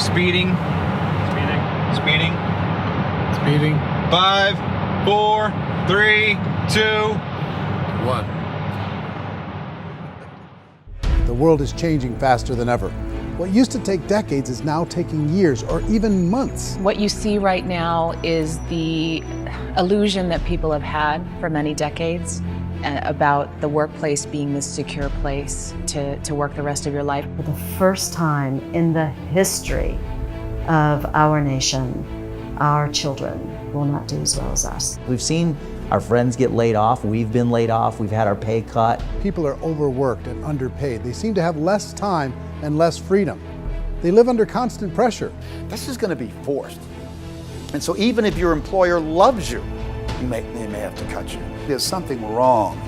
Speeding. Speeding. Speeding. 5, 4, 3, 2, 1. The world is changing faster than ever. What used to take decades is now taking years or even months. What you see right now is the illusion that people have had for many decades about the workplace being this secure place to work the rest of your life. For the first time in the history of our nation, our children will not do as well as us. We've seen our friends get laid off, we've been laid off, we've had our pay cut. People are overworked and underpaid. They seem to have less time and less freedom. They live under constant pressure. This is going to be forced. And so even if your employer loves you, they may have to cut you. There's something wrong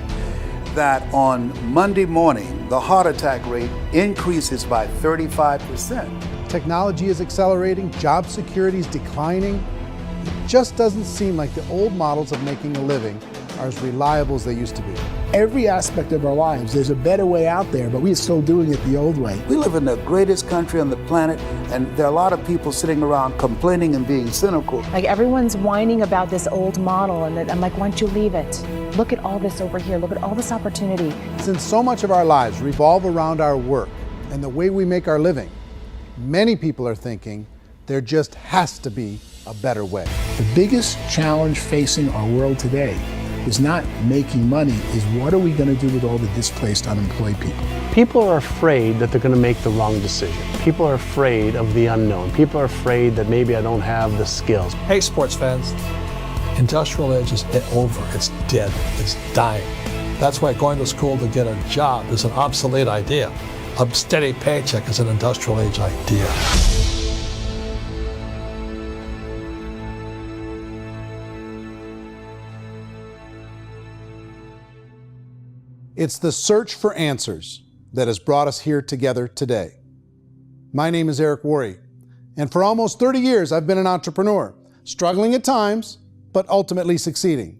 that on Monday morning, the heart attack rate increases by 35%. Technology is accelerating, job security is declining. It just doesn't seem like the old models of making a living are as reliable as they used to be. Every aspect of our lives, there's a better way out there, but we're still doing it the old way. We live in the greatest country on the planet, and there are a lot of people sitting around complaining and being cynical. Like everyone's whining about this old model, and I'm like, why don't you leave it? Look at all this over here, look at all this opportunity. Since so much of our lives revolve around our work and the way we make our living, many people are thinking there just has to be a better way. The biggest challenge facing our world today is not making money, is what are we going to do with all the displaced, unemployed people? People are afraid that they're going to make the wrong decision. People are afraid of the unknown. People are afraid that maybe I don't have the skills. Hey, sports fans, industrial age is over. It's dead. It's dying. That's why going to school to get a job is an obsolete idea. A steady paycheck is an industrial age idea. It's the search for answers that has brought us here together today. My name is Eric Worre, and for almost 30 years I've been an entrepreneur, struggling at times, but ultimately succeeding.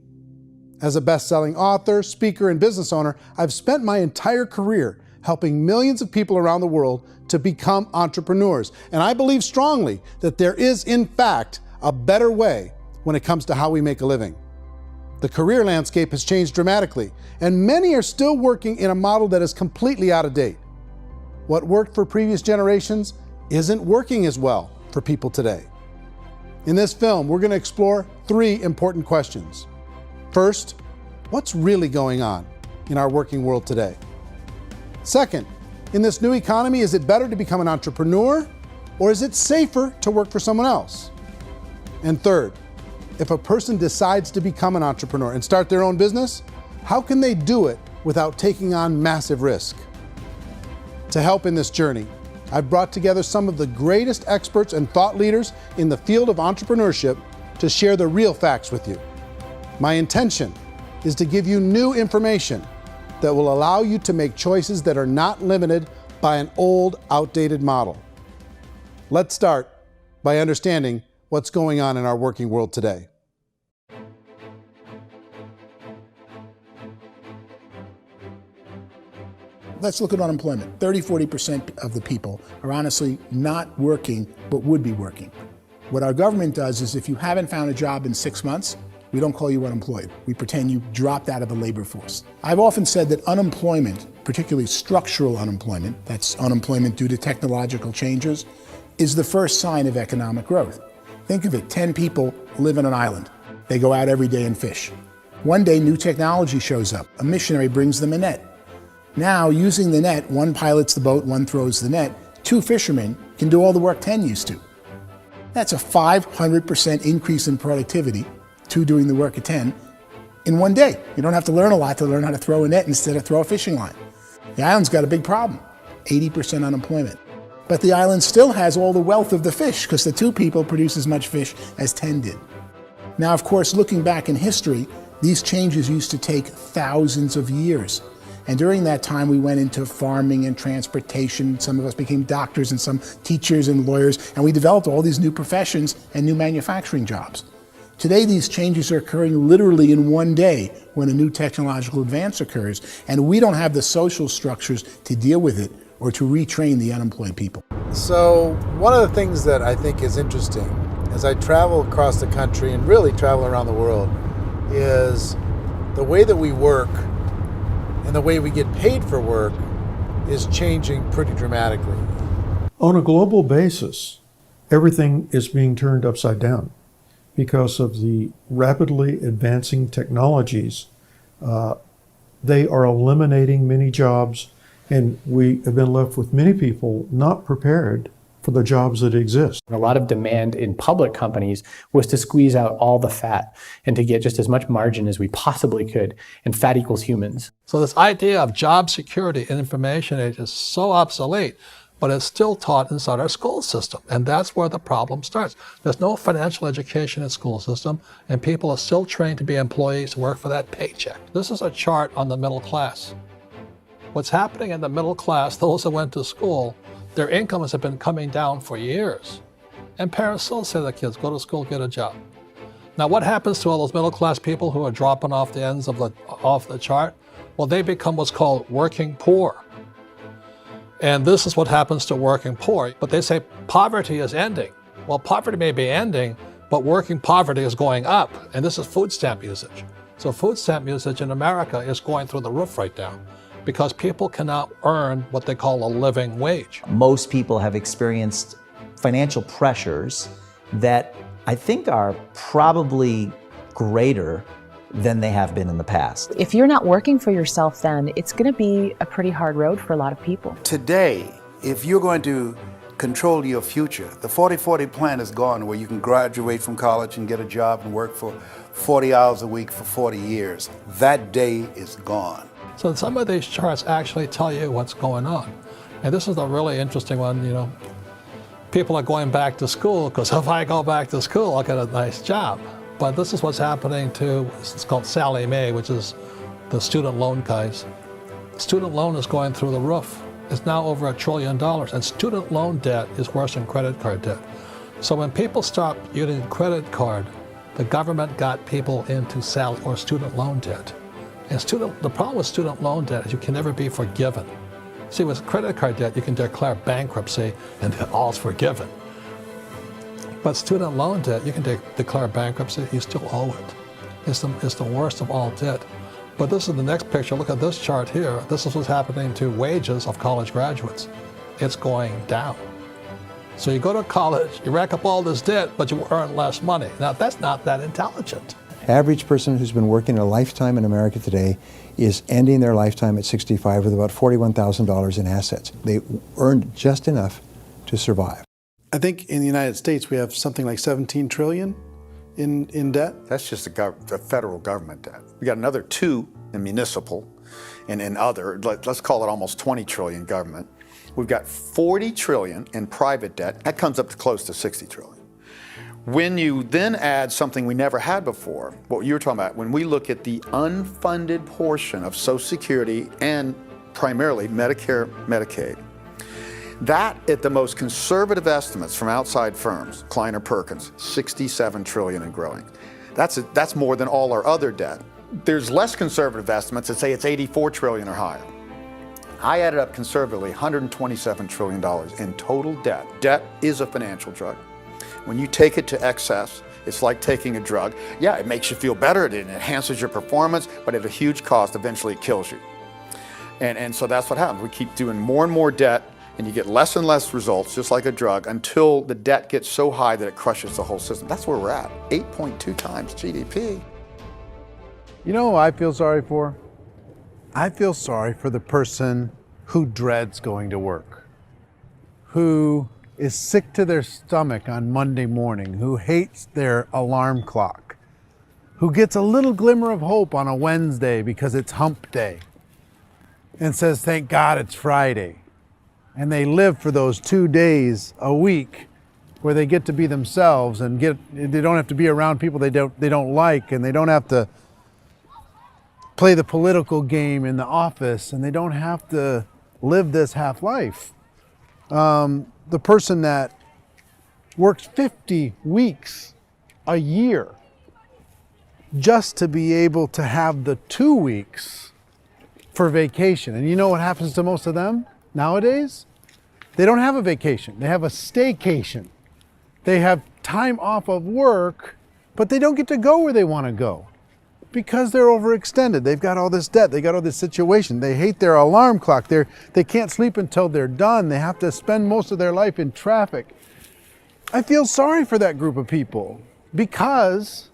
As a best-selling author, speaker, and business owner, I've spent my entire career helping millions of people around the world to become entrepreneurs. And I believe strongly that there is, in fact, a better way when it comes to how we make a living. The career landscape has changed dramatically, and many are still working in a model that is completely out of date. What worked for previous generations isn't working as well for people today. In this film, we're going to explore 3 important questions. First, what's really going on in our working world today? Second, in this new economy, is it better to become an entrepreneur, or is it safer to work for someone else? And third, if a person decides to become an entrepreneur and start their own business, how can they do it without taking on massive risk? To help in this journey, I've brought together some of the greatest experts and thought leaders in the field of entrepreneurship to share the real facts with you. My intention is to give you new information that will allow you to make choices that are not limited by an old, outdated model. Let's start by understanding what's going on in our working world today. Let's look at unemployment. 30–40% of the people are honestly not working, but would be working. What our government does is if you haven't found a job in 6 months, we don't call you unemployed. We pretend you dropped out of the labor force. I've often said that unemployment, particularly structural unemployment, that's unemployment due to technological changes, is the first sign of economic growth. Think of it, 10 people live on an island. They go out every day and fish. One day, new technology shows up. A missionary brings them a net. Now, using the net, one pilots the boat, one throws the net. 2 fishermen can do all the work 10 used to. That's a 500% increase in productivity, 2 doing the work of 10, in one day. You don't have to learn a lot to learn how to throw a net instead of throw a fishing line. The island's got a big problem, 80% unemployment. But the island still has all the wealth of the fish because the 2 people produce as much fish as 10 did. Now, of course, looking back in history, these changes used to take thousands of years. And during that time, we went into farming and transportation. Some of us became doctors and some teachers and lawyers, and we developed all these new professions and new manufacturing jobs. Today, these changes are occurring literally in one day when a new technological advance occurs, and we don't have the social structures to deal with it or to retrain the unemployed people. So one of the things that I think is interesting as I travel across the country and really travel around the world is the way that we work and the way we get paid for work is changing pretty dramatically. On a global basis, everything is being turned upside down because of the rapidly advancing technologies. They are eliminating many jobs, and we have been left with many people not prepared for the jobs that exist. A lot of demand in public companies was to squeeze out all the fat and to get just as much margin as we possibly could, and fat equals humans. So this idea of job security in information age is so obsolete, but it's still taught inside our school system, and that's where the problem starts. There's no financial education in school system, and people are still trained to be employees who work for that paycheck. This is a chart on the middle class. What's happening in the middle class, those that went to school, their incomes have been coming down for years. And parents still say to their kids, go to school, get a job. Now what happens to all those middle class people who are dropping off the ends of off the chart? Well, they become what's called working poor. And this is what happens to working poor. But they say poverty is ending. Well, poverty may be ending, but working poverty is going up. And this is food stamp usage. So food stamp usage in America is going through the roof right now, because people cannot earn what they call a living wage. Most people have experienced financial pressures that I think are probably greater than they have been in the past. If you're not working for yourself, then it's going to be a pretty hard road for a lot of people. Today, if you're going to control your future, the 40-40 plan is gone, where you can graduate from college and get a job and work for 40 hours a week for 40 years. That day is gone. So some of these charts actually tell you what's going on. And this is a really interesting one, you know. People are going back to school because if I go back to school, I'll get a nice job. But this is what's happening to, it's called Sallie Mae, which is the student loan guys. Student loan is going through the roof. It's now over $1 trillion, and student loan debt is worse than credit card debt. So when people stopped using credit card, the government got people into student loan debt. And the problem with student loan debt is you can never be forgiven. See, with credit card debt, you can declare bankruptcy and then all's forgiven. But student loan debt, you can declare bankruptcy, you still owe it. It's the worst of all debt. But this is the next picture. Look at this chart here. This is what's happening to wages of college graduates. It's going down. So you go to college, you rack up all this debt, but you earn less money. Now, that's not that intelligent. Average person who's been working a lifetime in America today is ending their lifetime at 65 with about $41,000 in assets. They earned just enough to survive. I think in the United States we have something like 17 trillion in debt. That's just the federal government debt. We got another 2 in municipal and in other, let's call it almost 20 trillion government. We've got 40 trillion in private debt. That comes up to close to 60 trillion. When you then add something we never had before, what you were talking about, when we look at the unfunded portion of Social Security and primarily Medicare, Medicaid, that at the most conservative estimates from outside firms, Kleiner Perkins, 67 trillion and growing. That's more than all our other debt. There's less conservative estimates that say it's 84 trillion or higher. I added up conservatively $127 trillion in total debt. Debt is a financial drug. When you take it to excess, it's like taking a drug. Yeah, it makes you feel better, it enhances your performance, but at a huge cost, eventually it kills you. And so that's what happens. We keep doing more and more debt, and you get less and less results, just like a drug, until the debt gets so high that it crushes the whole system. That's where we're at, 8.2 times GDP. You know who I feel sorry for? I feel sorry for the person who dreads going to work, who is sick to their stomach on Monday morning, who hates their alarm clock, who gets a little glimmer of hope on a Wednesday because it's hump day and says, thank God it's Friday. And they live for those 2 days a week where they get to be themselves and they don't have to be around people they don't like, and they don't have to play the political game in the office, and they don't have to live this half life. The person that works 50 weeks a year just to be able to have the 2 weeks for vacation. And you know what happens to most of them? Nowadays, they don't have a vacation. They have a staycation. They have time off of work, but they don't get to go where they want to go because they're overextended. They've got all this debt. They got all this situation. They hate their alarm clock. They can't sleep until they're done. They have to spend most of their life in traffic. I feel sorry for that group of people because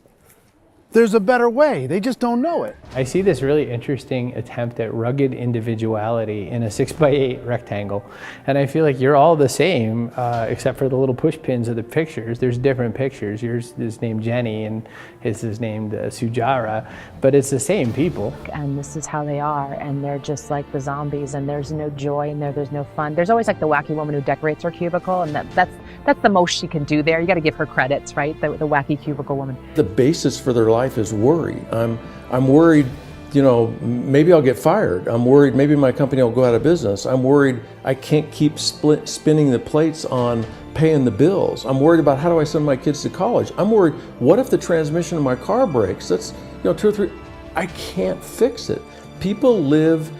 there's a better way. They just don't know it. I see this really interesting attempt at rugged individuality in a 6x8 rectangle. And I feel like you're all the same, except for the little push pins of the pictures. There's different pictures. Yours is named Jenny and his is named Sujara, but it's the same people. And this is how they are, and they're just like the zombies, and there's no joy in there, there's no fun. There's always like the wacky woman who decorates her cubicle, and that's the most she can do there. You got to give her credits, right? The wacky cubicle woman. The basis for their life is worry. I'm worried, maybe I'll get fired. I'm worried maybe my company will go out of business. I'm worried I can't keep spinning the plates on paying the bills. I'm worried about how do I send my kids to college. I'm worried, what if the transmission of my car breaks? That's 2 or 3, I can't fix it. People live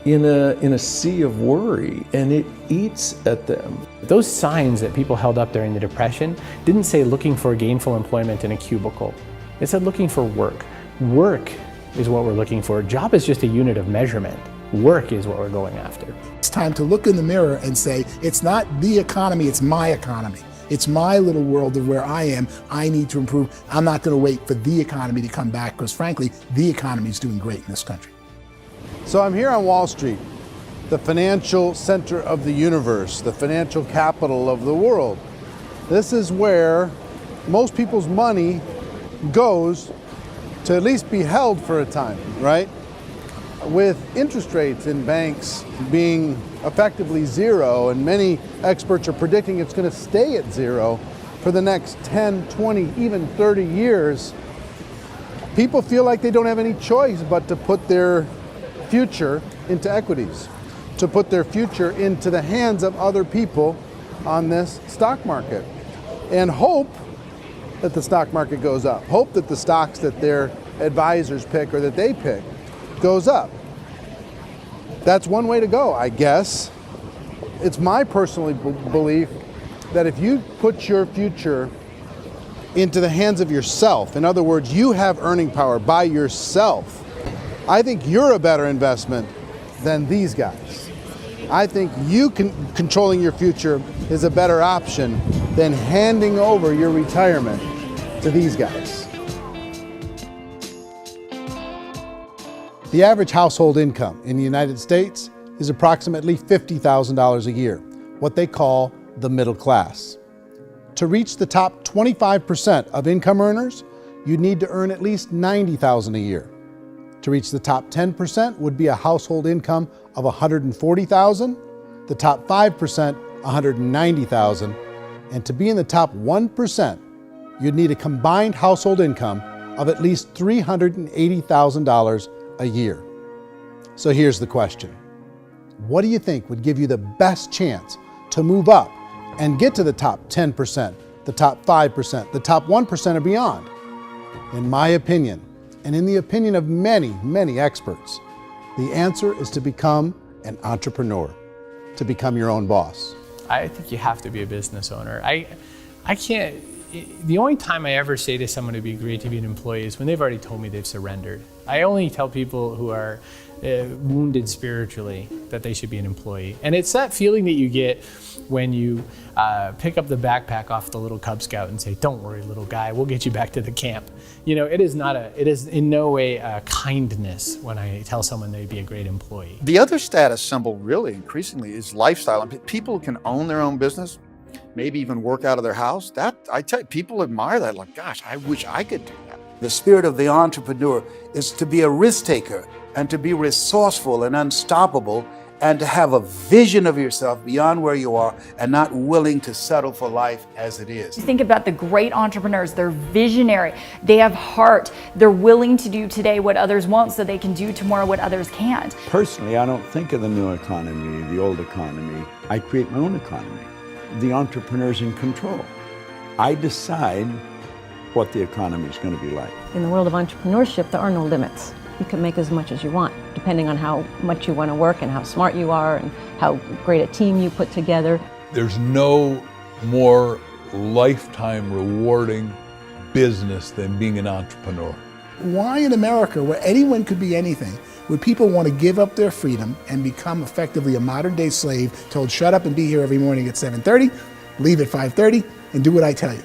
in a sea of worry, and it eats at them. Those signs that people held up during the Depression didn't say looking for gainful employment in a cubicle. It said looking for work. Work is what we're looking for. Job is just a unit of measurement. Work is what we're going after. It's time to look in the mirror and say, it's not the economy, it's my economy. It's my little world of where I am. I need to improve. I'm not going to wait for the economy to come back because frankly, the economy is doing great in this country. So I'm here on Wall Street, the financial center of the universe, the financial capital of the world. This is where most people's money goes to at least be held for a time, right? With interest rates in banks being effectively zero, and many experts are predicting it's going to stay at zero for the next 10, 20, even 30 years, people feel like they don't have any choice but to put their future into equities, to put their future into the hands of other people on this stock market, and hope that the stock market goes up, hope that the stocks that their advisors pick or that they pick goes up. That's one way to go, I guess. It's my personal belief that if you put your future into the hands of yourself, in other words, you have earning power by yourself, I think you're a better investment than these guys. I think you controlling your future is a better option than handing over your retirement to these guys. The average household income in the United States is approximately $50,000 a year, what they call the middle class. To reach the top 25% of income earners, you'd need to earn at least $90,000 a year. To reach the top 10% would be a household income of $140,000, the top 5%, $190,000, and to be in the top 1%, you'd need a combined household income of at least $380,000 a year. So here's the question. What do you think would give you the best chance to move up and get to the top 10%, the top 5%, the top 1% or beyond? In my opinion, and in the opinion of many, many experts, the answer is to become an entrepreneur, to become your own boss. I think you have to be a business owner. I can't, the only time I ever say to someone it'd be great to be an employee is when they've already told me they've surrendered. I only tell people who are wounded spiritually that they should be an employee. And it's that feeling that you get when you pick up the backpack off the little Cub Scout and say, "Don't worry, little guy, we'll get you back to the camp." You know, it is in no way a kindness when I tell someone they'd be a great employee. The other status symbol really increasingly is lifestyle. And people can own their own business, maybe even work out of their house. That, I tell you, people admire that, like, gosh, I wish I could do that. The spirit of the entrepreneur is to be a risk taker and to be resourceful and unstoppable and to have a vision of yourself beyond where you are and not willing to settle for life as it is. Think about the great entrepreneurs. They're visionary. They have heart. They're willing to do today what others won't so they can do tomorrow what others can't. Personally, I don't think of the new economy, the old economy. I create my own economy. The entrepreneur's in control. I decide what the economy is going to be like. In the world of entrepreneurship, there are no limits. you can make as much as you want, depending on how much you want to work and how smart you are and how great a team you put together. There's no more lifetime rewarding business than being an entrepreneur. Why in America, where anyone could be anything, would people want to give up their freedom and become effectively a modern-day slave, told shut up and be here every morning at 7:30, leave at 5:30, and do what I tell you?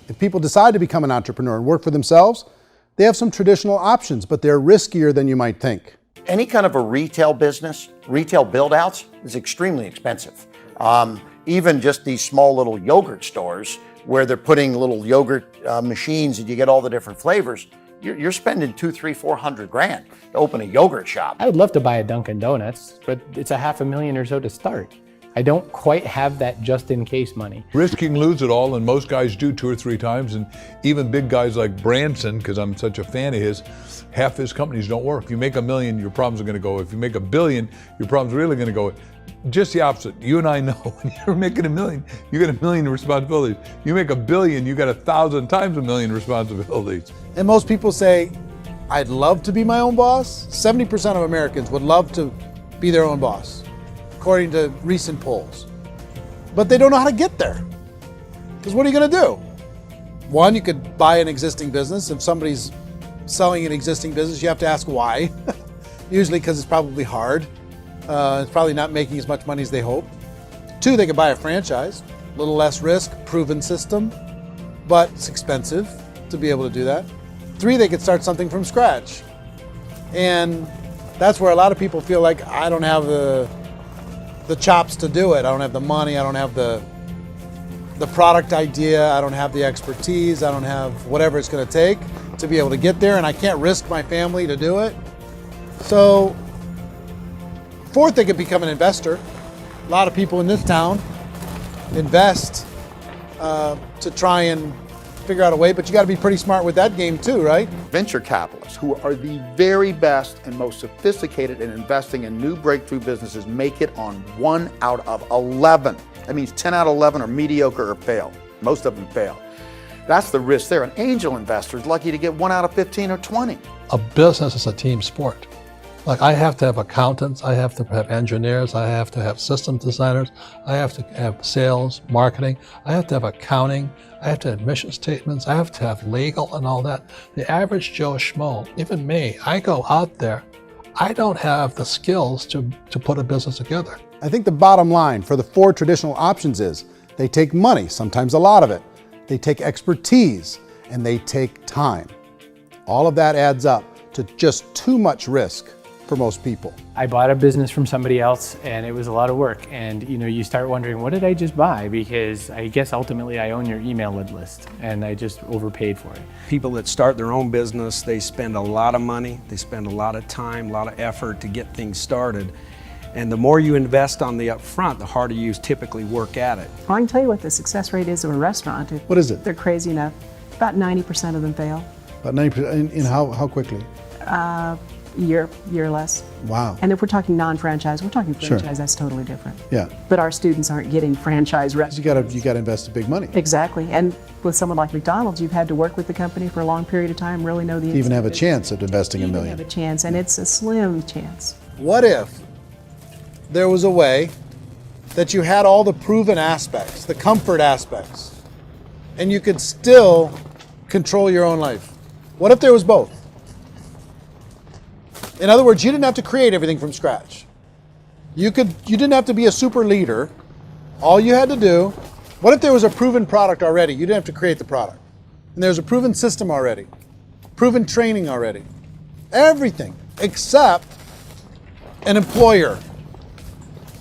If people decide to become an entrepreneur and work for themselves, they have some traditional options, but they're riskier than you might think. Any kind of a retail business, retail build-outs, is extremely expensive. Even just these small little yogurt stores where they're putting little yogurt machines and you get all the different flavors, you're spending $200,000, $300,000, $400,000 to open a yogurt shop. I would love to buy a Dunkin' Donuts, but it's $500,000 or so to start. I don't quite have that just in case money. Risk you can lose it all, and most guys do 2 or 3 times, and even big guys like Branson, because I'm such a fan of his, half his companies don't work. If you make $1 million, your problems are going to go. If you make $1 billion, your problem's really going to go. Just the opposite. You and I know when you're making $1 million, you got $1 million responsibilities. You make $1 billion, you got 1,000 times $1 million responsibilities. And most people say, I'd love to be my own boss. 70% of Americans would love to be their own boss, according to recent polls. But they don't know how to get there. Because what are you going to do? One, you could buy an existing business. If somebody's selling an existing business, you have to ask why. Usually because it's probably hard. It's probably not making as much money as they hope. 2, they could buy a franchise. A little less risk, proven system, but it's expensive to be able to do that. 3, they could start something from scratch. And that's where a lot of people feel like, I don't have the chops to do it. I don't have the money. I don't have the product idea. I don't have the expertise. I don't have whatever it's going to take to be able to get there, and I can't risk my family to do it. So 4th, they could become an investor. A lot of people in this town invest to try and figure out a way, but you got to be pretty smart with that game too, right? Venture capitalists, who are the very best and most sophisticated in investing in new breakthrough businesses, make it on 1 out of 11. That means 10 out of 11 are mediocre or fail. Most of them fail. That's the risk there. An angel investor is lucky to get 1 out of 15 or 20. A business is a team sport. Like, I have to have accountants, I have to have engineers, I have to have system designers, I have to have sales, marketing, I have to have accounting, I have to have mission statements, I have to have legal and all that. The average Joe Schmo, even me, I go out there, I don't have the skills to put a business together. I think the bottom line for the 4 traditional options is they take money, sometimes a lot of it. They take expertise, and they take time. All of that adds up to just too much risk for most people. I bought a business from somebody else and it was a lot of work. And you start wondering, what did I just buy? Because I guess ultimately I own your email list and I just overpaid for it. People that start their own business, they spend a lot of money, they spend a lot of time, a lot of effort to get things started. And the more you invest on the upfront, the harder you typically work at it. I can tell you what the success rate is of a restaurant. What is it? They're crazy enough. About 90% of them fail. About 90%, in how quickly? Year less. Wow. And if we're talking non-franchise, we're talking franchise, Sure. That's totally different. Yeah. But our students aren't getting franchise restaurants. You got to invest big money. Exactly. And with someone like McDonald's, you've had to work with the company for a long period of time, really know the To even have a chance at investing $1 You million. have a chance, and it's a slim chance. What if there was a way that you had all the proven aspects, the comfort aspects, and you could still control your own life? What if there was both? In other words, you didn't have to create everything from scratch. You didn't have to be a super leader. All you had to do, what if there was a proven product already? You didn't have to create the product. And there's a proven system already, proven training already. Everything except an employer.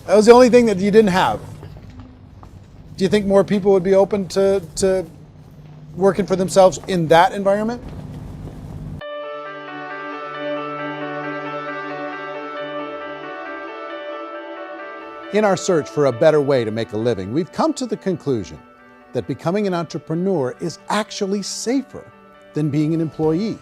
That was the only thing that you didn't have. Do you think more people would be open to working for themselves in that environment? In our search for a better way to make a living, we've come to the conclusion that becoming an entrepreneur is actually safer than being an employee.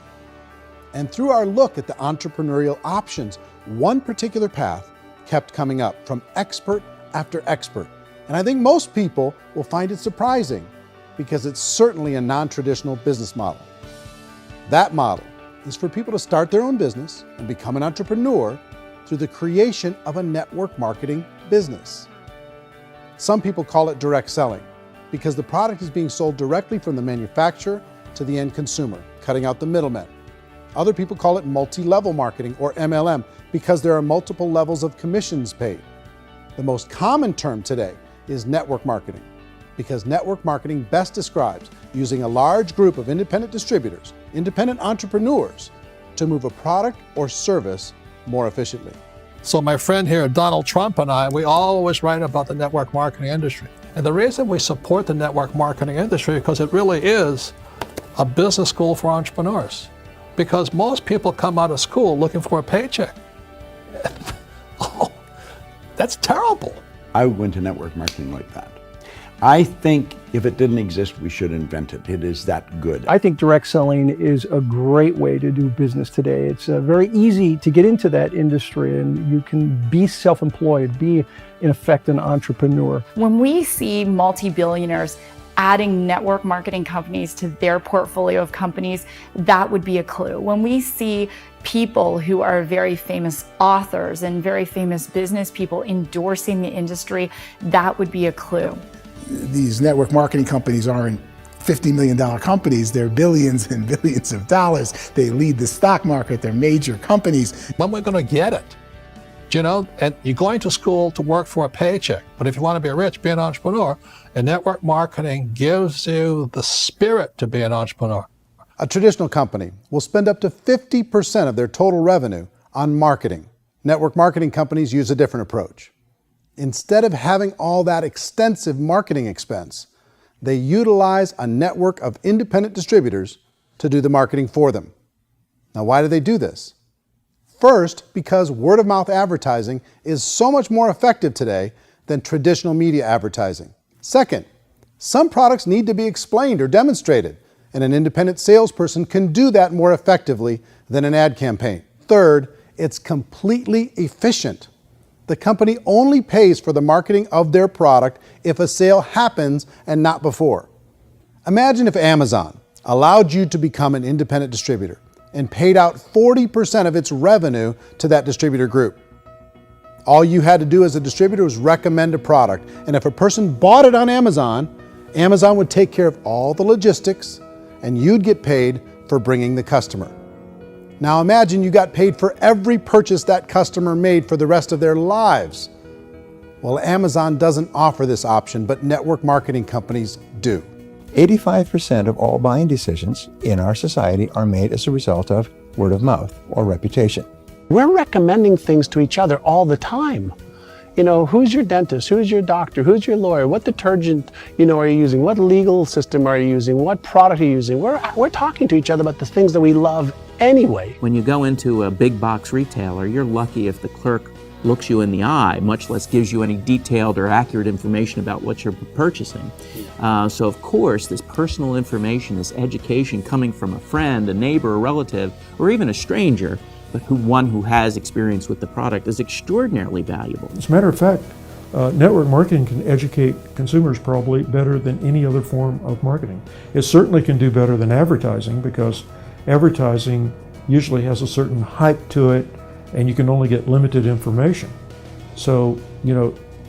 And through our look at the entrepreneurial options, one particular path kept coming up from expert after expert. And I think most people will find it surprising because it's certainly a non-traditional business model. That model is for people to start their own business and become an entrepreneur through the creation of a network marketing business. Some people call it direct selling because the product is being sold directly from the manufacturer to the end consumer, cutting out the middlemen. Other people call it multi-level marketing, or MLM, because there are multiple levels of commissions paid. The most common term today is network marketing, because network marketing best describes using a large group of independent distributors, independent entrepreneurs, to move a product or service more efficiently. So my friend here, Donald Trump, and I, we always write about the network marketing industry. And the reason we support the network marketing industry is because it really is a business school for entrepreneurs. Because most people come out of school looking for a paycheck. Oh, that's terrible. I went to network marketing like that. I think if it didn't exist, we should invent it. It is that good. I think direct selling is a great way to do business today. It's very easy to get into that industry, and you can be self-employed, be in effect an entrepreneur. When we see multi-billionaires adding network marketing companies to their portfolio of companies, that would be a clue. When we see people who are very famous authors and very famous business people endorsing the industry, that would be a clue. These network marketing companies aren't $50 million companies, they're billions and billions of dollars. They lead the stock market, they're major companies. When we're going to get it? You know, and you're going to school to work for a paycheck, but if you want to be rich, be an entrepreneur, and network marketing gives you the spirit to be an entrepreneur. A traditional company will spend up to 50% of their total revenue on marketing. Network marketing companies use a different approach. Instead of having all that extensive marketing expense, they utilize a network of independent distributors to do the marketing for them. Now, why do they do this? First, because word-of-mouth advertising is so much more effective today than traditional media advertising. Second, some products need to be explained or demonstrated, and an independent salesperson can do that more effectively than an ad campaign. Third, it's completely efficient. The company only pays for the marketing of their product if a sale happens and not before. Imagine if Amazon allowed you to become an independent distributor and paid out 40% of its revenue to that distributor group. All you had to do as a distributor was recommend a product, and if a person bought it on Amazon, Amazon would take care of all the logistics, and you'd get paid for bringing the customer. Now imagine you got paid for every purchase that customer made for the rest of their lives. Well, Amazon doesn't offer this option, but network marketing companies do. 85% of all buying decisions in our society are made as a result of word of mouth or reputation. We're recommending things to each other all the time. You know, who's your dentist? Who's your doctor? Who's your lawyer? What detergent, are you using? What legal system are you using? What product are you using? We're talking to each other about the things that we love anyway. When you go into a big box retailer, you're lucky if the clerk looks you in the eye, much less gives you any detailed or accurate information about what you're purchasing. So of course, this personal information, this education coming from a friend, a neighbor, a relative, or even a stranger, but one who has experience with the product is extraordinarily valuable. As a matter of fact, network marketing can educate consumers probably better than any other form of marketing. It certainly can do better than advertising, because advertising usually has a certain hype to it, and you can only get limited information. So,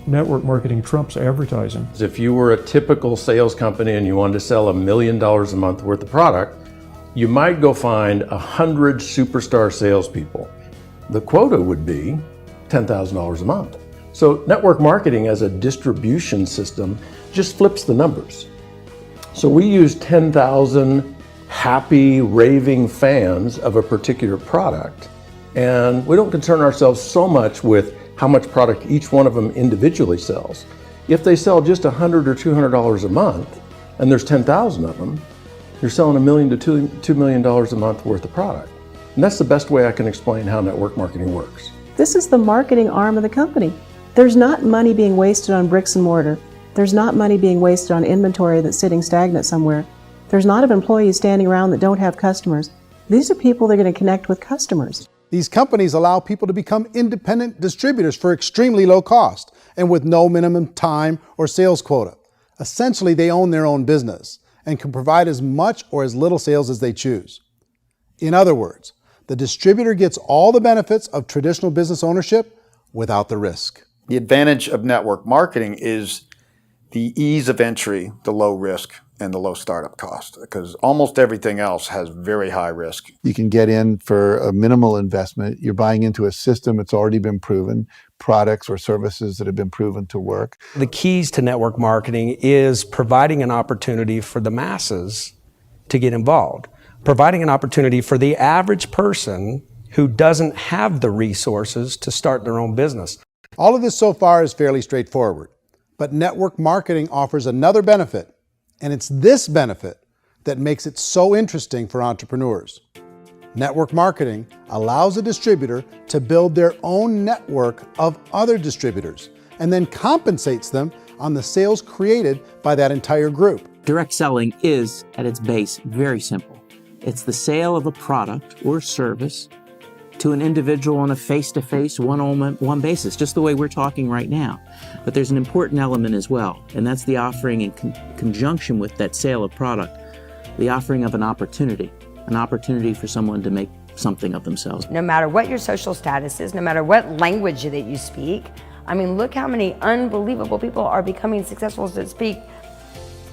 network marketing trumps advertising. If you were a typical sales company and you wanted to sell $1 million a month worth of product, you might go find 100 superstar salespeople. The quota would be $10,000 a month. So network marketing as a distribution system just flips the numbers. So we use 10,000 happy, raving fans of a particular product, and we don't concern ourselves so much with how much product each one of them individually sells. If they sell just $100 or $200 a month, and there's 10,000 of them, you're selling $1 million to $2 million a month worth of product. And that's the best way I can explain how network marketing works. This is the marketing arm of the company. There's not money being wasted on bricks and mortar. There's not money being wasted on inventory that's sitting stagnant somewhere. There's not of employees standing around that don't have customers. These are people that are going to connect with customers. These companies allow people to become independent distributors for extremely low cost and with no minimum time or sales quota. Essentially, they own their own business and can provide as much or as little sales as they choose. In other words, the distributor gets all the benefits of traditional business ownership without the risk. The advantage of network marketing is the ease of entry, the low risk, and the low startup cost, because almost everything else has very high risk. You can get in for a minimal investment. You're buying into a system that's already been proven, products or services that have been proven to work. The keys to network marketing is providing an opportunity for the masses to get involved, providing an opportunity for the average person who doesn't have the resources to start their own business. All of this so far is fairly straightforward, but network marketing offers another benefit, and it's this benefit that makes it so interesting for entrepreneurs. Network marketing allows a distributor to build their own network of other distributors and then compensates them on the sales created by that entire group. Direct selling is, at its base, very simple. It's the sale of a product or service to an individual on a face-to-face, one-on-one basis, just the way we're talking right now. But there's an important element as well, and that's the offering in conjunction with that sale of product, the offering of an opportunity for someone to make something of themselves. No matter what your social status is, no matter what language that you speak, I mean, look how many unbelievable people are becoming successful that speak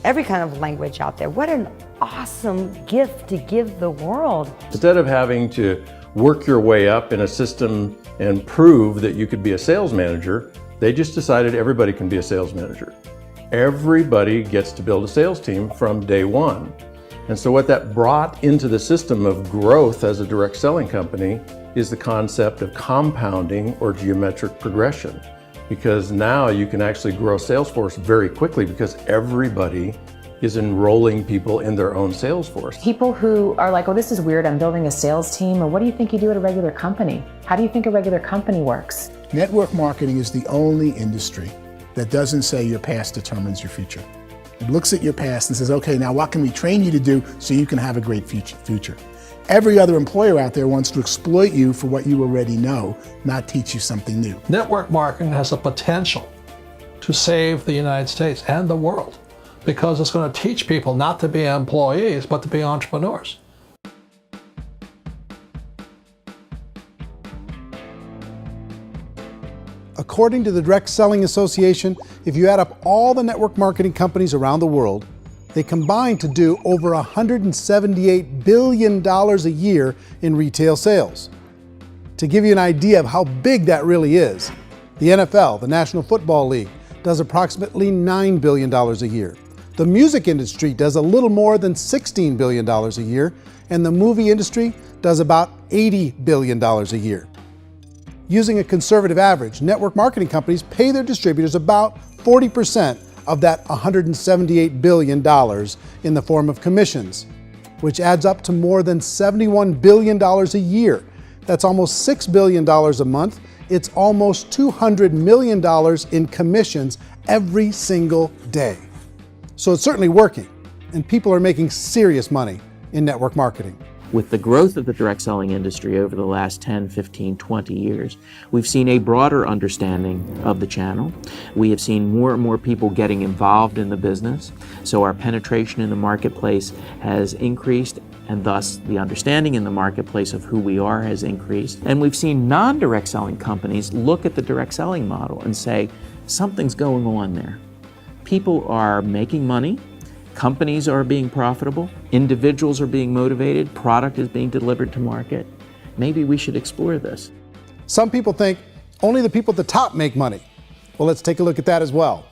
every kind of language out there. What an awesome gift to give the world. Instead of having to work your way up in a system and prove that you could be a sales manager, they just decided everybody can be a sales manager. Everybody gets to build a sales team from day one. And so what that brought into the system of growth as a direct selling company is the concept of compounding or geometric progression. Because now you can actually grow sales force very quickly because everybody is enrolling people in their own sales force. People who are like, oh, this is weird, I'm building a sales team, or what do you think you do at a regular company? How do you think a regular company works? Network marketing is the only industry that doesn't say your past determines your future. It looks at your past and says, okay, now what can we train you to do so you can have a great future? Every other employer out there wants to exploit you for what you already know, not teach you something new. Network marketing has the potential to save the United States and the world, because it's going to teach people not to be employees, but to be entrepreneurs. According to the Direct Selling Association, if you add up all the network marketing companies around the world, they combine to do over $178 billion a year in retail sales. To give you an idea of how big that really is, the NFL, the National Football League, does approximately $9 billion a year. The music industry does a little more than $16 billion a year, and the movie industry does about $80 billion a year. Using a conservative average, network marketing companies pay their distributors about 40% of that $178 billion in the form of commissions, which adds up to more than $71 billion a year. That's almost $6 billion a month. It's almost $200 million in commissions every single day. So it's certainly working, and people are making serious money in network marketing. With the growth of the direct selling industry over the last 10, 15, 20 years, we've seen a broader understanding of the channel. We have seen more and more people getting involved in the business, so our penetration in the marketplace has increased, and thus the understanding in the marketplace of who we are has increased. And we've seen non-direct selling companies look at the direct selling model and say, something's going on there. People are making money, companies are being profitable, individuals are being motivated, product is being delivered to market. Maybe we should explore this. Some people think only the people at the top make money. Well, let's take a look at that as well.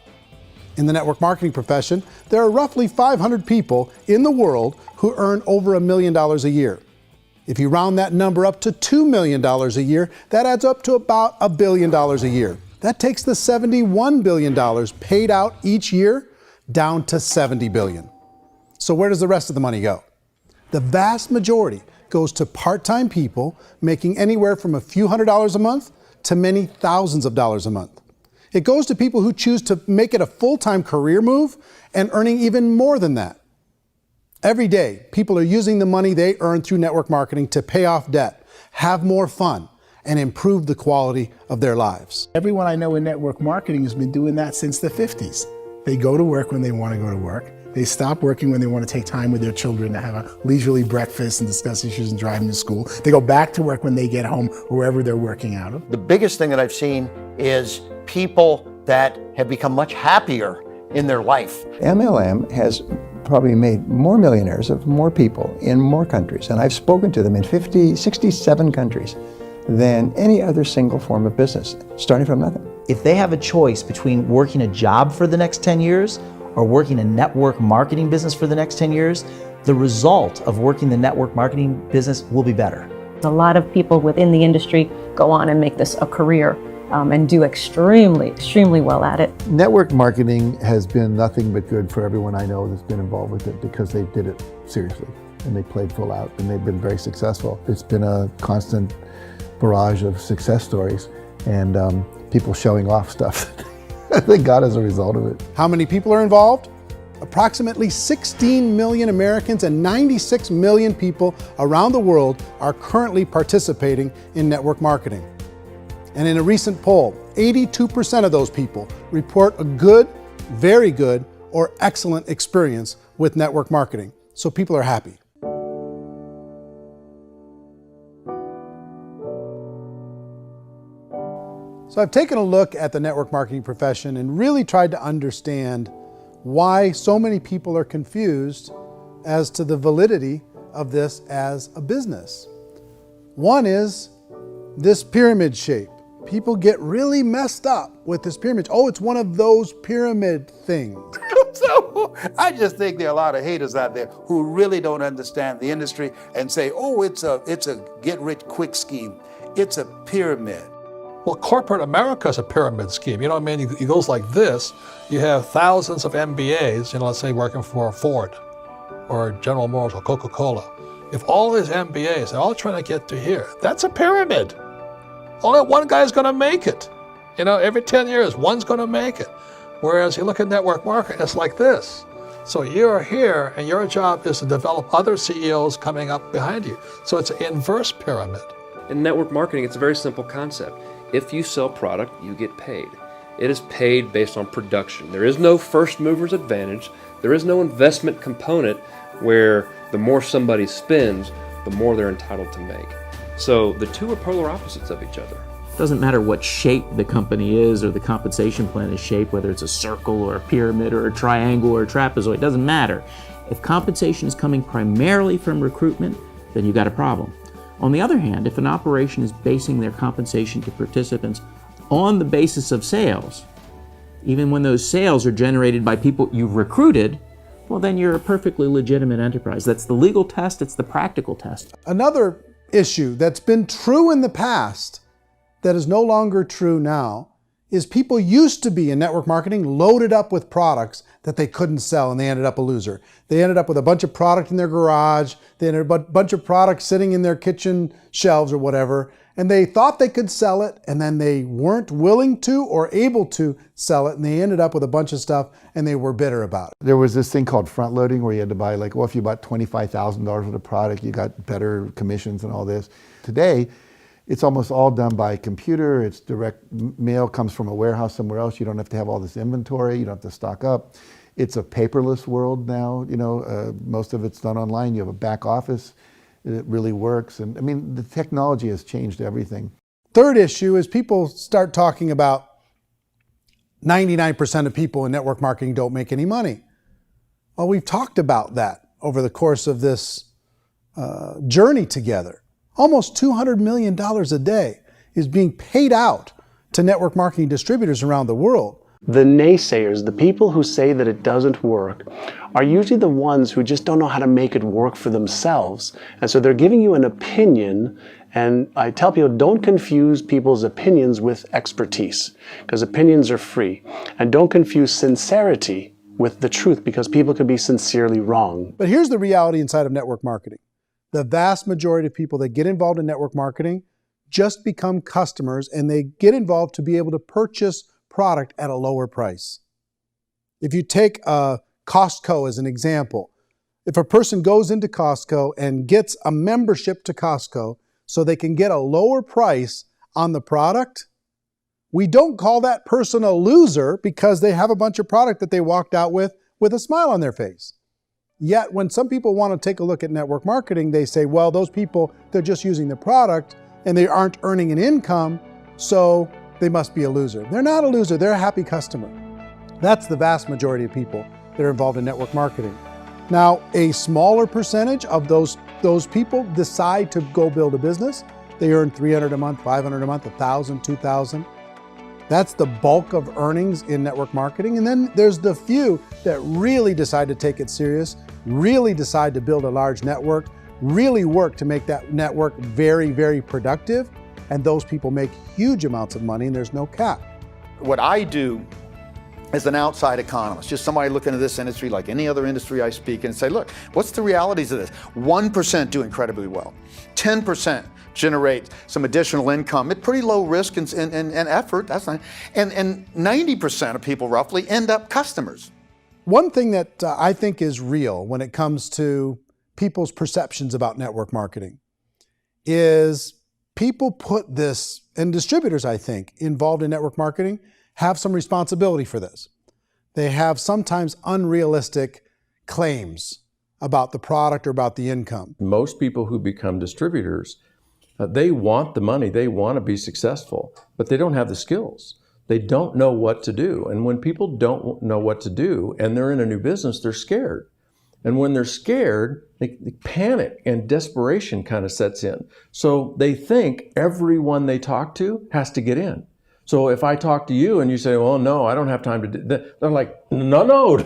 In the network marketing profession, there are roughly 500 people in the world who earn over $1 million a year. If you round that number up to $2 million a year, that adds up to about $1 billion a year. That takes the $71 billion paid out each year down to $70 billion. So where does the rest of the money go? The vast majority goes to part-time people making anywhere from a few $100s a month to many thousands of dollars a month. It goes to people who choose to make it a full-time career move and earning even more than that. Every day, people are using the money they earn through network marketing to pay off debt, have more fun, and improve the quality of their lives. Everyone I know in network marketing has been doing that since the 50s. They go to work when they want to go to work. They stop working when they want to take time with their children to have a leisurely breakfast and discuss issues and driving to school. They go back to work when they get home, wherever they're working out of. The biggest thing that I've seen is people that have become much happier in their life. MLM has probably made more millionaires of more people in more countries, and I've spoken to them in 67 countries than any other single form of business, starting from nothing. If they have a choice between working a job for the next 10 years or working a network marketing business for the next 10 years, the result of working the network marketing business will be better. A lot of people within the industry go on and make this a career and do extremely well at it. Network marketing has been nothing but good for everyone I know that's been involved with it because they did it seriously and they played full out and they've been very successful. It's been a constant barrage of success stories and people showing off stuff that they got as a result of it. How many people are involved? Approximately 16 million Americans and 96 million people around the world are currently participating in network marketing. And in a recent poll, 82% of those people report a good, very good, or excellent experience with network marketing. So people are happy. So I've taken a look at the network marketing profession and really tried to understand why so many people are confused as to the validity of this as a business. One is this pyramid shape. People get really messed up with this pyramid. Oh, it's one of those pyramid things. So I just think there are a lot of haters out there who really don't understand the industry and say, oh, it's a get-rich-quick scheme. It's a pyramid. Well, corporate America is a pyramid scheme. You know what I mean? It goes like this. You have thousands of MBAs, let's say working for Ford or General Motors or Coca-Cola. If all these MBAs, they're all trying to get to here, that's a pyramid. Only one guy's going to make it. Every 10 years, one's going to make it. Whereas you look at network marketing, it's like this. So you're here, and your job is to develop other CEOs coming up behind you. So it's an inverse pyramid. In network marketing, it's a very simple concept. If you sell product, you get paid. It is paid based on production. There is no first mover's advantage. There is no investment component where the more somebody spends, the more they're entitled to make. So the two are polar opposites of each other. It doesn't matter what shape the company is or the compensation plan is shaped, whether it's a circle or a pyramid or a triangle or a trapezoid, it doesn't matter. If compensation is coming primarily from recruitment, then you've got a problem. On the other hand, if an operation is basing their compensation to participants on the basis of sales, even when those sales are generated by people you've recruited, well, then you're a perfectly legitimate enterprise. That's the legal test, it's the practical test. Another issue that's been true in the past that is no longer true now is people used to be in network marketing loaded up with products that they couldn't sell and they ended up a loser. They ended up with a bunch of product in their garage, they ended up with a bunch of products sitting in their kitchen shelves or whatever, and they thought they could sell it and then they weren't willing to or able to sell it and they ended up with a bunch of stuff and they were bitter about it. There was this thing called front loading where you had to buy if you bought $25,000 worth of product, you got better commissions and all this. Today, it's almost all done by computer. It's direct mail comes from a warehouse somewhere else. You don't have to have all this inventory. You don't have to stock up. It's a paperless world now. Most of it's done online. You have a back office. It really works. And I mean, the technology has changed everything. Third issue is people start talking about 99% of people in network marketing don't make any money. Well, we've talked about that over the course of this journey together. Almost $200 million a day is being paid out to network marketing distributors around the world. The naysayers, the people who say that it doesn't work, are usually the ones who just don't know how to make it work for themselves. And so they're giving you an opinion, and I tell people, don't confuse people's opinions with expertise, because opinions are free. And don't confuse sincerity with the truth, because people can be sincerely wrong. But here's the reality inside of network marketing. The vast majority of people that get involved in network marketing just become customers, and they get involved to be able to purchase product at a lower price. If you take Costco as an example, if a person goes into Costco and gets a membership to Costco so they can get a lower price on the product, we don't call that person a loser because they have a bunch of product that they walked out with with a smile on their face. Yet when some people want to take a look at network marketing, they say, well, those people, they're just using the product and they aren't earning an income, so they must be a loser. They're not a loser, they're a happy customer. That's the vast majority of people that are involved in network marketing. Now, a smaller percentage of those people decide to go build a business. They earn $300 a month, $500 a month, $1,000, $2,000. That's the bulk of earnings in network marketing. And then there's the few that really decide to take it serious, really decide to build a large network, really work to make that network very, very productive. And those people make huge amounts of money and there's no cap. What I do as an outside economist, just somebody looking at this industry like any other industry I speak in and say, look, what's the realities of this? 1% do incredibly well. 10% generate some additional income at pretty low risk and effort. That's not, and 90% of people roughly end up customers. One thing that I think is real when it comes to people's perceptions about network marketing is people put this, and distributors, I think, involved in network marketing have some responsibility for this. They have sometimes unrealistic claims about the product or about the income. Most people who become distributors, they want the money, they want to be successful, but they don't have the skills. They don't know what to do. And when people don't know what to do and they're in a new business, they're scared. And when they're scared, they panic and desperation kind of sets in. So they think everyone they talk to has to get in. So if I talk to you and you say, well, no, I don't have time to do that, they're like, no,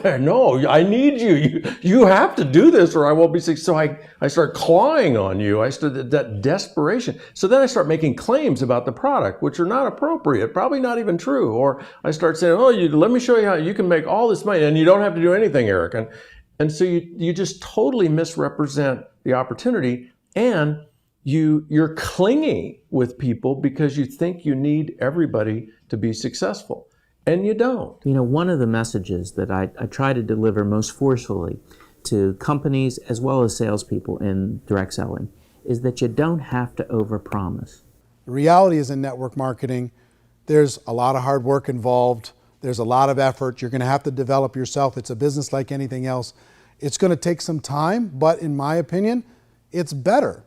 I need you. You have to do this or I won't be successful. So I start clawing on you. I start that desperation. So then I start making claims about the product, which are not appropriate, probably not even true. Or I start saying, oh, let me show you how you can make all this money and you don't have to do anything, Eric. And so you just totally misrepresent the opportunity, and you're clingy with people because you think you need everybody to be successful, and you don't. You know, one of the messages that I try to deliver most forcefully to companies as well as salespeople in direct selling is that you don't have to overpromise. The reality is in network marketing, there's a lot of hard work involved. There's a lot of effort. You're going to have to develop yourself. It's a business like anything else. It's going to take some time, but in my opinion, it's better.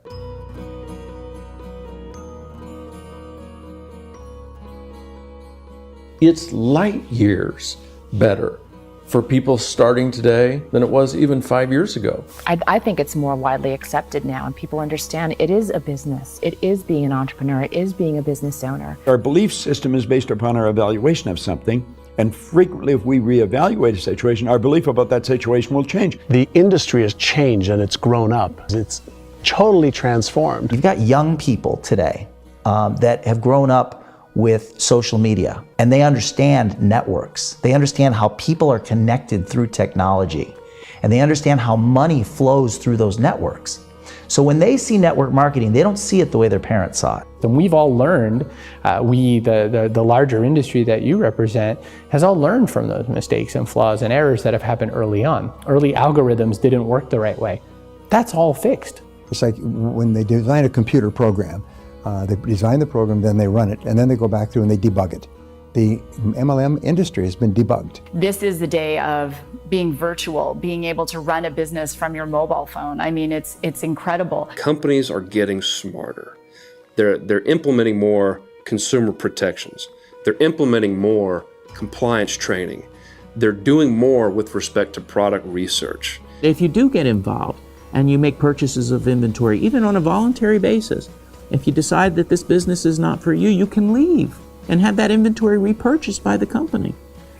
It's light years better for people starting today than it was even 5 years ago. I think it's more widely accepted now, and people understand it is a business. It is being an entrepreneur. It is being a business owner. Our belief system is based upon our evaluation of something. And frequently, if we reevaluate a situation, our belief about that situation will change. The industry has changed and it's grown up. It's totally transformed. You've got young people today that have grown up with social media, and they understand networks. They understand how people are connected through technology, and they understand how money flows through those networks. So when they see network marketing, they don't see it the way their parents saw it. And we've all learned, the larger industry that you represent, has all learned from those mistakes and flaws and errors that have happened early on. Early algorithms didn't work the right way. That's all fixed. It's like when they design a computer program, they design the program, then they run it, and then they go back through and they debug it. The MLM industry has been debugged. This is the day of being virtual, being able to run a business from your mobile phone. I mean, it's incredible. Companies are getting smarter. They're implementing more consumer protections. They're implementing more compliance training. They're doing more with respect to product research. If you do get involved and you make purchases of inventory, even on a voluntary basis, if you decide that this business is not for you, you can leave and have that inventory repurchased by the company.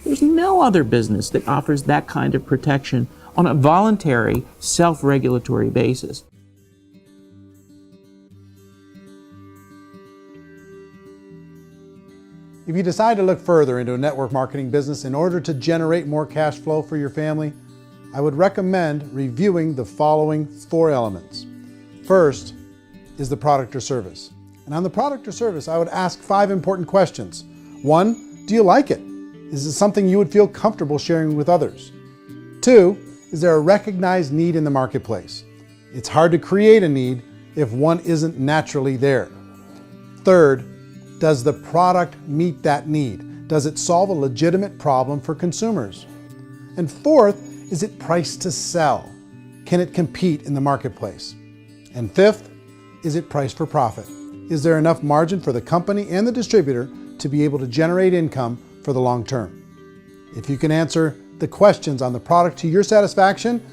There's no other business that offers that kind of protection on a voluntary, self-regulatory basis. If you decide to look further into a network marketing business in order to generate more cash flow for your family, I would recommend reviewing the following 4 elements. First is the product or service. And on the product or service, I would ask 5 important questions. 1, do you like it? Is it something you would feel comfortable sharing with others? 2, is there a recognized need in the marketplace? It's hard to create a need if one isn't naturally there. 3rd, does the product meet that need? Does it solve a legitimate problem for consumers? And 4th, is it priced to sell? Can it compete in the marketplace? And fifth, is it priced for profit? Is there enough margin for the company and the distributor to be able to generate income for the long term? If you can answer the questions on the product to your satisfaction,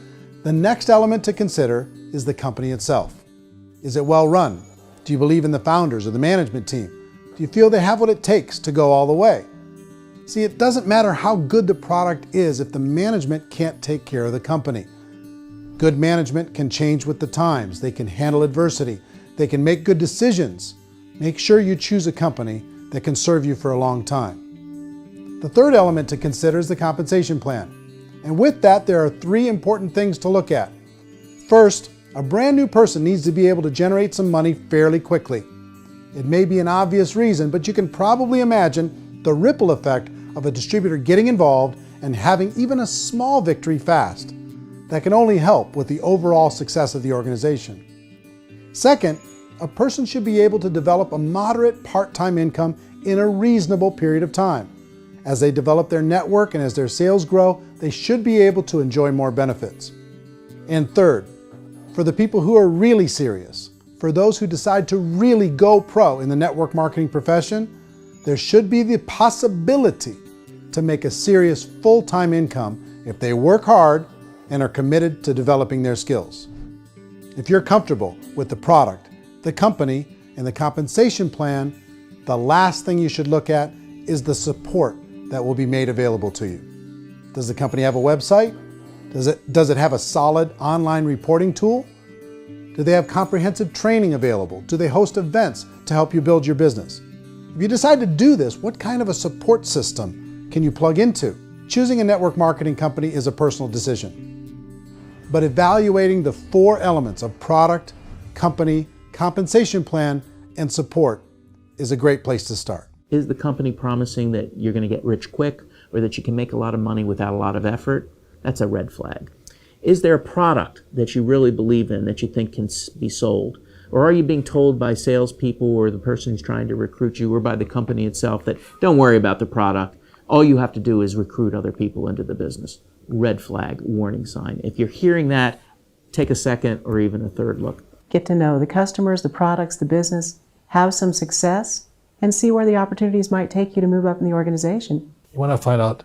the next element to consider is the company itself. Is it well run? Do you believe in the founders or the management team? Do you feel they have what it takes to go all the way? See, it doesn't matter how good the product is if the management can't take care of the company. Good management can change with the times. They can handle adversity. They can make good decisions. Make sure you choose a company that can serve you for a long time. The third element to consider is the compensation plan. And with that, there are 3 important things to look at. First, a brand new person needs to be able to generate some money fairly quickly. It may be an obvious reason, but you can probably imagine the ripple effect of a distributor getting involved and having even a small victory fast. That can only help with the overall success of the organization. Second, a person should be able to develop a moderate part-time income in a reasonable period of time. As they develop their network and as their sales grow, they should be able to enjoy more benefits. And third, for the people who are really serious, for those who decide to really go pro in the network marketing profession, there should be the possibility to make a serious full-time income if they work hard and are committed to developing their skills. If you're comfortable with the product, the company, and the compensation plan, the last thing you should look at is the support that will be made available to you. Does the company have a website? Does it have a solid online reporting tool? Do they have comprehensive training available? Do they host events to help you build your business? If you decide to do this, what kind of a support system can you plug into? Choosing a network marketing company is a personal decision. But evaluating the 4 elements of product, company, compensation plan, and support is a great place to start. Is the company promising that you're going to get rich quick or that you can make a lot of money without a lot of effort? That's a red flag. Is there a product that you really believe in that you think can be sold? Or are you being told by salespeople or the person who's trying to recruit you or by the company itself that don't worry about the product, all you have to do is recruit other people into the business? Red flag, warning sign. If you're hearing that, take a second or even a third look. Get to know the customers, the products, the business, have some success, and see where the opportunities might take you to move up in the organization. You want to find out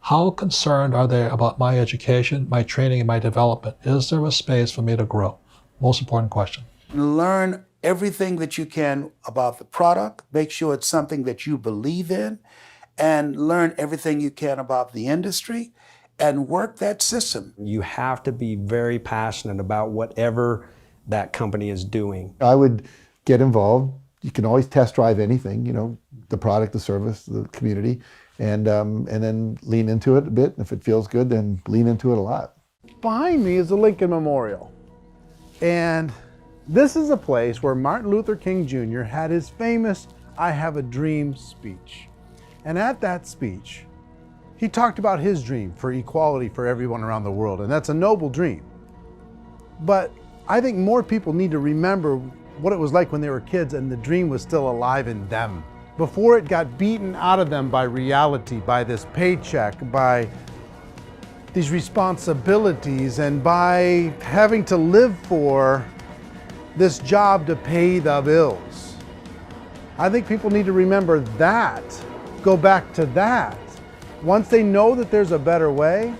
how concerned are they about my education, my training, and my development? Is there a space for me to grow? Most important question. Learn everything that you can about the product. Make sure it's something that you believe in, and learn everything you can about the industry and work that system. You have to be very passionate about whatever that company is doing. I would get involved. You can always test drive anything, the product, the service, the community, and then lean into it a bit. If it feels good, then lean into it a lot. Behind me is the Lincoln Memorial. And this is a place where Martin Luther King Jr. had his famous "I Have a Dream" speech. And at that speech, he talked about his dream for equality for everyone around the world, and that's a noble dream. But I think more people need to remember what it was like when they were kids and the dream was still alive in them. Before it got beaten out of them by reality, by this paycheck, by these responsibilities, and by having to live for this job to pay the bills. I think people need to remember that, go back to that. Once they know that there's a better way,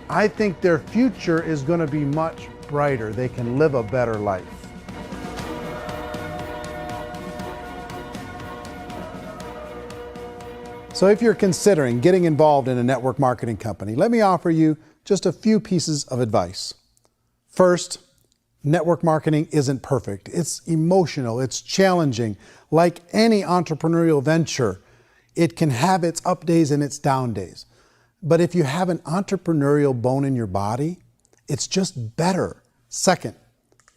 I think their future is going to be much brighter. They can live a better life. So if you're considering getting involved in a network marketing company, let me offer you just a few pieces of advice. First, network marketing isn't perfect. It's emotional, it's challenging. Like any entrepreneurial venture, it can have its up days and its down days. But if you have an entrepreneurial bone in your body, it's just better. Second,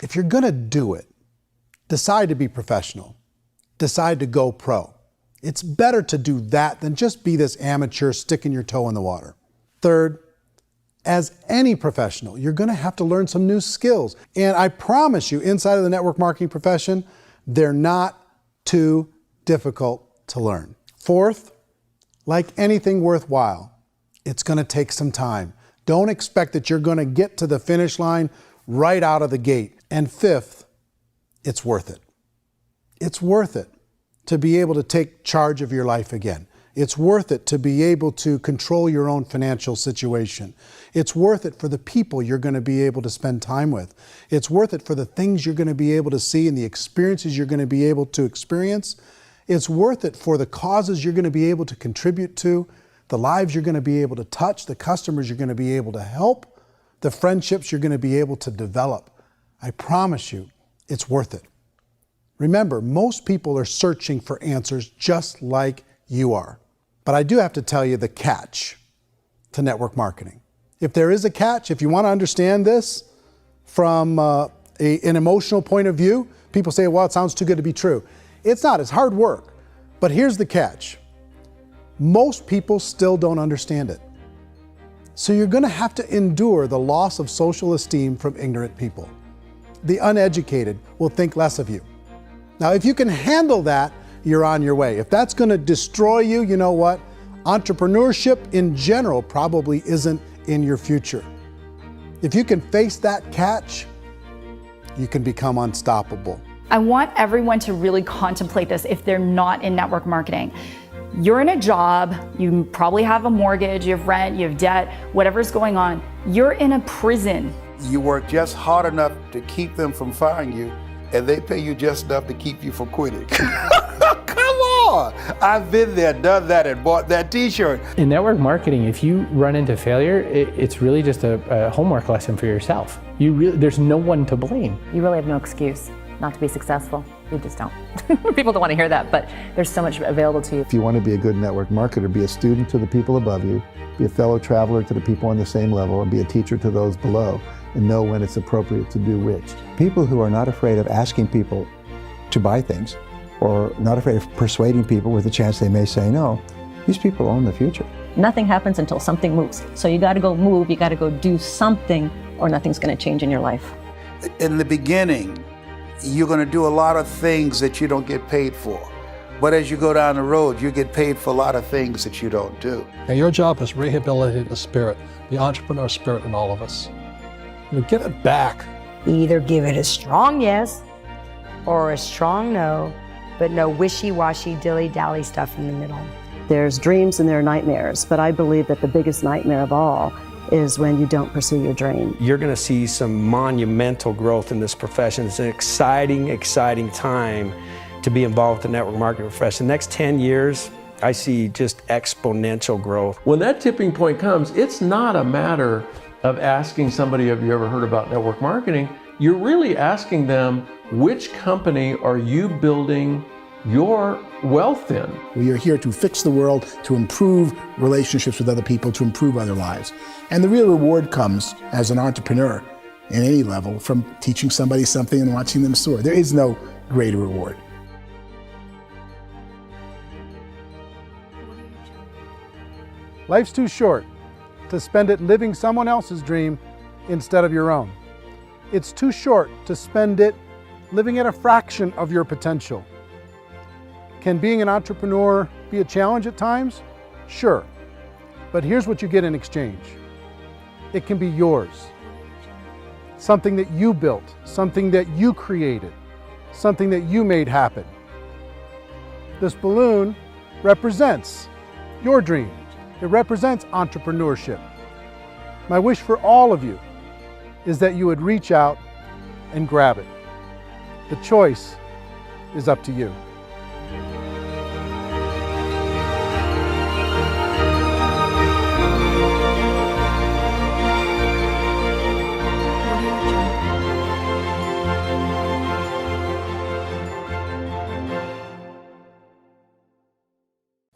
if you're gonna do it, decide to be professional. Decide to go pro. It's better to do that than just be this amateur sticking your toe in the water. Third, as any professional, you're gonna have to learn some new skills. And I promise you, inside of the network marketing profession, they're not too difficult to learn. Fourth, like anything worthwhile, it's gonna take some time. Don't expect that you're going to get to the finish line right out of the gate. And fifth, it's worth it. It's worth it to be able to take charge of your life again. It's worth it to be able to control your own financial situation. It's worth it for the people you're going to be able to spend time with. It's worth it for the things you're going to be able to see and the experiences you're going to be able to experience. It's worth it for the causes you're going to be able to contribute to, the lives you're going to be able to touch, the customers you're going to be able to help, the friendships you're going to be able to develop. I promise you, it's worth it. Remember, most people are searching for answers just like you are. But I do have to tell you the catch to network marketing. If there is a catch, if you want to understand this from an emotional point of view, people say, well, it sounds too good to be true. It's not, it's hard work. But here's the catch. Most people still don't understand it. So you're going to have to endure the loss of social esteem from ignorant people. The uneducated will think less of you. Now, if you can handle that, you're on your way. If that's going to destroy you, you know what? Entrepreneurship in general probably isn't in your future. If you can face that catch, you can become unstoppable. I want everyone to really contemplate this if they're not in network marketing. You're in a job, you probably have a mortgage, you have rent, you have debt, whatever's going on. You're in a prison. You work just hard enough to keep them from firing you, and they pay you just enough to keep you from quitting. Come on! I've been there, done that, and bought that t-shirt. In network marketing, if you run into failure, it's really just a homework lesson for yourself. There's no one to blame. You really have no excuse not to be successful. You just don't. People don't want to hear that, but there's so much available to you. If you want to be a good network marketer, be a student to the people above you, be a fellow traveler to the people on the same level, and be a teacher to those below, and know when it's appropriate to do which. People who are not afraid of asking people to buy things, or not afraid of persuading people with the chance they may say no, these people own the future. Nothing happens until something moves. So you got to go move, you got to go do something, or nothing's going to change in your life. In the beginning, you're going to do a lot of things that you don't get paid for. But as you go down the road, you get paid for a lot of things that you don't do. And your job is rehabilitate the spirit, the entrepreneur spirit in all of us. Get it back. Either give it a strong yes or a strong no, but no wishy-washy, dilly-dally stuff in the middle. There's dreams and there are nightmares, but I believe that the biggest nightmare of all is when you don't pursue your dream. You're going to see some monumental growth in this profession. It's an exciting, exciting time to be involved with the network marketing profession. The next 10 years, I see just exponential growth. When that tipping point comes, it's not a matter of asking somebody, have you ever heard about network marketing? You're really asking them, which company are you building your wealth in? We are here to fix the world, to improve relationships with other people, to improve other lives. And the real reward comes as an entrepreneur in any level from teaching somebody something and watching them soar. There is no greater reward. Life's too short to spend it living someone else's dream instead of your own. It's too short to spend it living at a fraction of your potential. Can being an entrepreneur be a challenge at times? Sure. But here's what you get in exchange. It can be yours. Something that you built, something that you created, something that you made happen. This balloon represents your dream. It represents entrepreneurship. My wish for all of you is that you would reach out and grab it. The choice is up to you.